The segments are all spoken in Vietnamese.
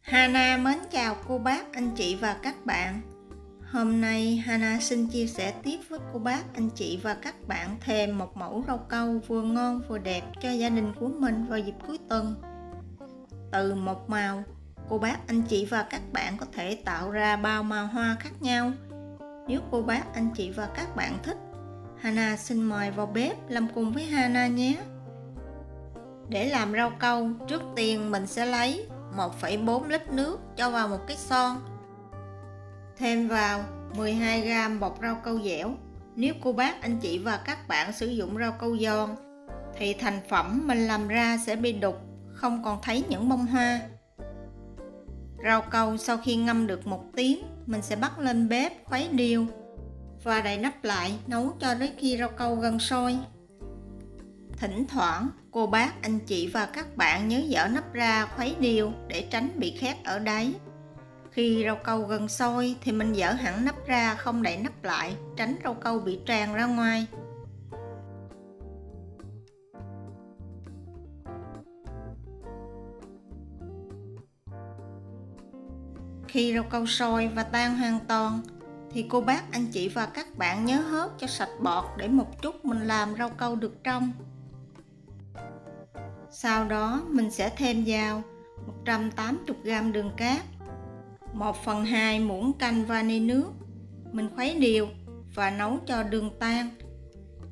Hana mến chào cô bác, anh chị và các bạn. Hôm nay Hana xin chia sẻ tiếp với cô bác, anh chị và các bạn thêm một mẫu rau câu vừa ngon vừa đẹp cho gia đình của mình vào dịp cuối tuần. Từ một màu, cô bác, anh chị và các bạn có thể tạo ra bao màu hoa khác nhau. Nếu cô bác, anh chị và các bạn thích, Hana xin mời vào bếp làm cùng với Hana nhé. Để làm rau câu, trước tiên mình sẽ lấy 1,4 lít nước cho vào một cái son. Thêm vào 12g bột rau câu dẻo. Nếu cô bác, anh chị và các bạn sử dụng rau câu giòn thì thành phẩm mình làm ra sẽ bị đục, không còn thấy những bông hoa. Rau câu sau khi ngâm được 1 tiếng, mình sẽ bắt lên bếp khuấy đều và đậy nắp lại nấu cho đến khi rau câu gần sôi. Thỉnh thoảng, cô bác, anh chị và các bạn nhớ dỡ nắp ra khuấy đều để tránh bị khét ở đáy. Khi rau câu gần sôi thì mình dỡ hẳn nắp ra, không đậy nắp lại, tránh rau câu bị tràn ra ngoài. Khi rau câu sôi và tan hoàn toàn thì cô bác, anh chị và các bạn nhớ hớt cho sạch bọt để một chút mình làm rau câu được trong. Sau đó mình sẽ thêm vào 180g đường cát, 1/2 muỗng canh vani nước. Mình khuấy đều và nấu cho đường tan.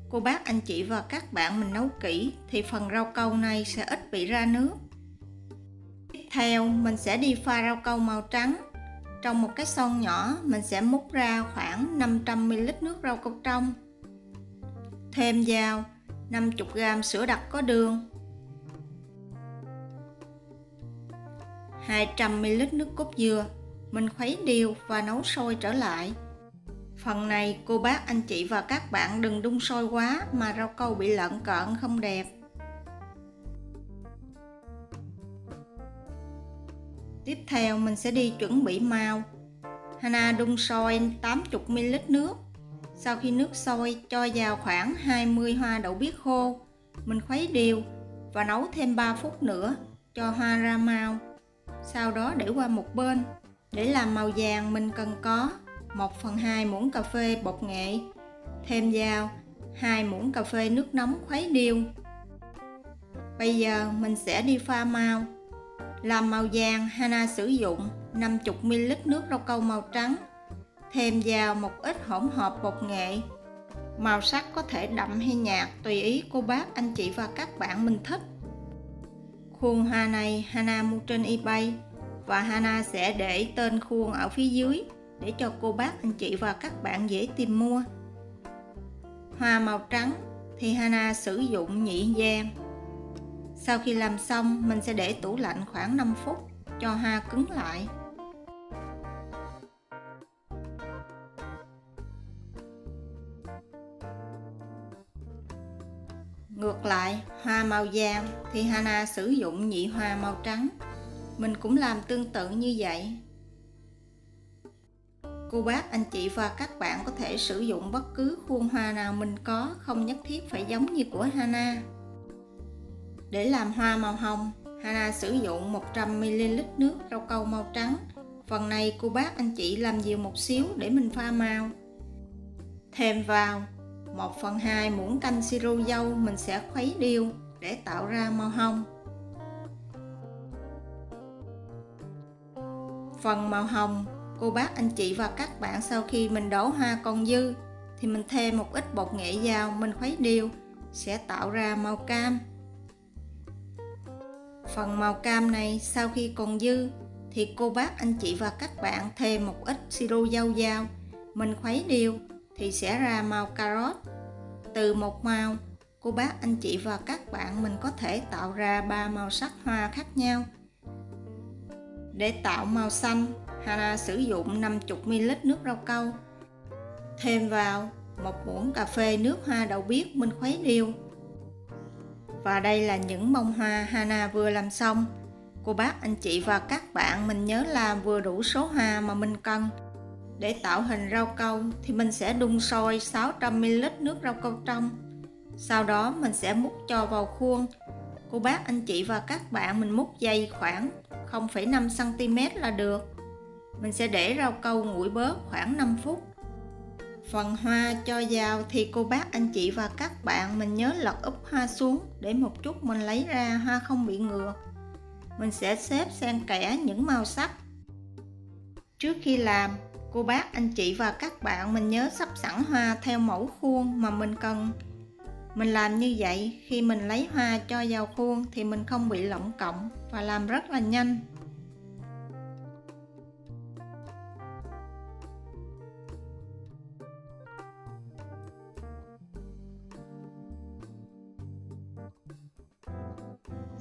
Cô bác, anh chị và các bạn mình nấu kỹ thì phần rau câu này sẽ ít bị ra nước. Tiếp theo mình sẽ đi pha rau câu màu trắng. Trong một cái son nhỏ mình sẽ múc ra khoảng 500ml nước rau câu trong. Thêm vào 50g sữa đặc có đường, 200ml nước cốt dừa. Mình khuấy đều và nấu sôi trở lại. Phần này cô bác, anh chị và các bạn đừng đun sôi quá mà rau câu bị lợn cợn không đẹp. Tiếp theo mình sẽ đi chuẩn bị màu. Hana đun sôi 80ml nước. Sau khi nước sôi cho vào khoảng 20 hoa đậu biếc khô. Mình khuấy đều và nấu thêm 3 phút nữa cho hoa ra màu. Sau đó để qua một bên. Để làm màu vàng mình cần có 1/2 muỗng cà phê bột nghệ. Thêm vào 2 muỗng cà phê nước nóng khuấy đều. Bây giờ mình sẽ đi pha màu. Làm màu vàng, Hana sử dụng 50ml nước rau câu màu trắng. Thêm vào một ít hỗn hợp bột nghệ. Màu sắc có thể đậm hay nhạt tùy ý cô bác, anh chị và các bạn mình thích. Khuôn hoa này Hana mua trên eBay và Hana sẽ để tên khuôn ở phía dưới để cho cô bác, anh chị và các bạn dễ tìm mua. Hoa màu trắng thì Hana sử dụng nhị vàng. Sau khi làm xong mình sẽ để tủ lạnh khoảng 5 phút cho hoa cứng lại. Ngược lại, hoa màu vàng thì Hana sử dụng nhị hoa màu trắng. Mình cũng làm tương tự như vậy. Cô bác, anh chị và các bạn có thể sử dụng bất cứ khuôn hoa nào mình có, không nhất thiết phải giống như của Hana. Để làm hoa màu hồng, Hana sử dụng 100ml nước rau câu màu trắng. Phần này cô bác, anh chị làm nhiều một xíu để mình pha màu. Thêm vào 1/2 muỗng canh siro dâu, mình sẽ khuấy đều để tạo ra màu hồng. Phần màu hồng, cô bác, anh chị và các bạn sau khi mình đổ hoa còn dư thì mình thêm một ít bột nghệ vào, mình khuấy đều sẽ tạo ra màu cam. Phần màu cam này sau khi còn dư thì cô bác, anh chị và các bạn thêm một ít siro dâu vào, mình khuấy đều thì sẽ ra màu cà rốt. Từ một màu, cô bác, anh chị và các bạn mình có thể tạo ra 3 màu sắc hoa khác nhau. Để tạo màu xanh, Hana sử dụng 50ml nước rau câu. Thêm vào 1 muỗng cà phê nước hoa đậu biếc, mình khuấy đều. Và đây là những bông hoa Hana vừa làm xong. Cô bác, anh chị và các bạn mình nhớ làm vừa đủ số hoa mà mình cần. Để tạo hình rau câu thì mình sẽ đun sôi 600ml nước rau câu trong. Sau đó mình sẽ múc cho vào khuôn. cô bác anh chị và các bạn mình múc dày khoảng 0,5 cm là được. Mình sẽ để rau câu nguội bớt khoảng 5 phút. Phần hoa cho vào thì cô bác anh chị và các bạn mình nhớ lật úp hoa xuống để một chút mình lấy ra, hoa không bị ngược. Mình sẽ xếp xen kẽ những màu sắc. Trước khi làm, cô bác anh chị và các bạn mình nhớ sắp sẵn hoa theo mẫu khuôn mà mình cần. Mình làm như vậy, khi mình lấy hoa cho vào khuôn thì mình không bị lỏng cộng và làm rất là nhanh.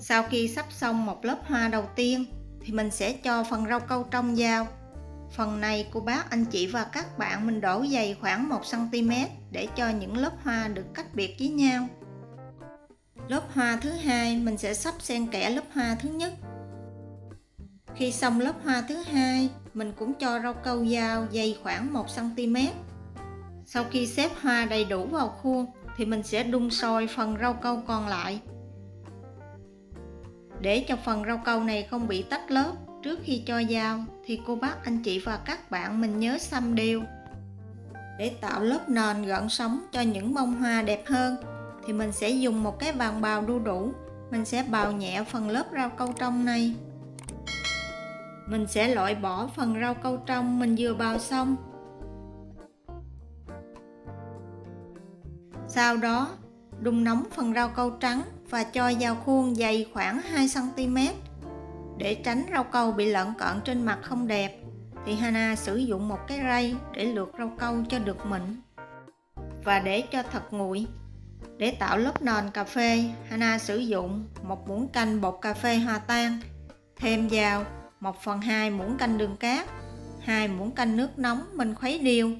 Sau khi sắp xong một lớp hoa đầu tiên thì mình sẽ cho phần rau câu trong vào. Phần này cô bác anh chị và các bạn mình đổ dày khoảng 1 cm để cho những lớp hoa được cách biệt với nhau. Lớp hoa thứ hai mình sẽ sắp xen kẽ lớp hoa thứ nhất. Khi xong lớp hoa thứ hai, mình cũng cho rau câu vào dày khoảng 1 cm. Sau khi xếp hoa đầy đủ vào khuôn thì mình sẽ đun sôi phần rau câu còn lại. Để cho phần rau câu này không bị tách lớp, trước khi cho vào thì cô bác anh chị và các bạn mình nhớ xăm đều. Để tạo lớp nền gợn sóng cho những bông hoa đẹp hơn thì mình sẽ dùng một cái bàn bào đu đủ. Mình sẽ bào nhẹ phần lớp rau câu trong này. Mình sẽ loại bỏ phần rau câu trong mình vừa bào xong. Sau đó đun nóng phần rau câu trắng và cho vào khuôn dày khoảng 2 cm. Để tránh rau câu bị lợn cợn trên mặt không đẹp thì Hana sử dụng một cái rây để luộc rau câu cho được mịn. Và để cho thật nguội, để tạo lớp nền cà phê, Hana sử dụng 1 muỗng canh bột cà phê hòa tan, thêm vào 1/2 muỗng canh đường cát, 2 muỗng canh nước nóng mình khuấy đều.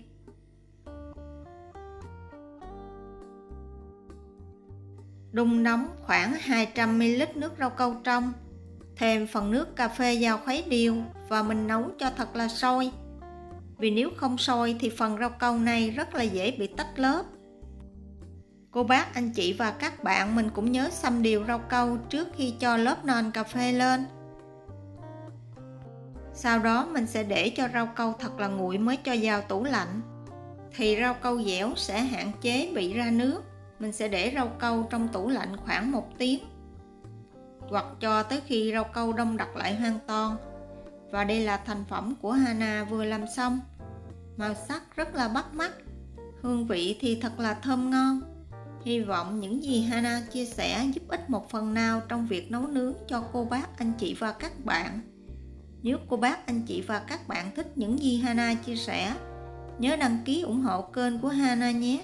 Đun nóng khoảng 200 ml nước rau câu trong, thêm phần nước cà phê vào khuấy đều và mình nấu cho thật là sôi. Vì nếu không sôi thì phần rau câu này rất là dễ bị tách lớp. Cô bác anh chị và các bạn mình cũng nhớ xăm đều rau câu trước khi cho lớp nền cà phê lên. Sau đó mình sẽ để cho rau câu thật là nguội mới cho vào tủ lạnh. Thì rau câu dẻo sẽ hạn chế bị ra nước. Mình sẽ để rau câu trong tủ lạnh khoảng 1 tiếng, hoặc cho tới khi rau câu đông đặc lại hoàn toàn. Và đây là thành phẩm của Hana vừa làm xong. Màu sắc rất là bắt mắt, hương vị thì thật là thơm ngon. Hy vọng những gì Hana chia sẻ giúp ích một phần nào trong việc nấu nướng cho cô bác anh chị và các bạn. Nếu cô bác anh chị và các bạn thích những gì Hana chia sẻ, nhớ đăng ký ủng hộ kênh của Hana nhé.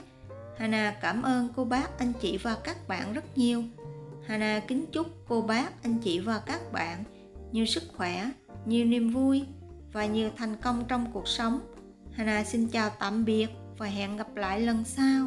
Hana cảm ơn cô bác anh chị và các bạn rất nhiều. Hana kính chúc cô bác anh chị và các bạn nhiều sức khỏe, nhiều niềm vui và nhiều thành công trong cuộc sống. Hana xin chào tạm biệt và hẹn gặp lại lần sau.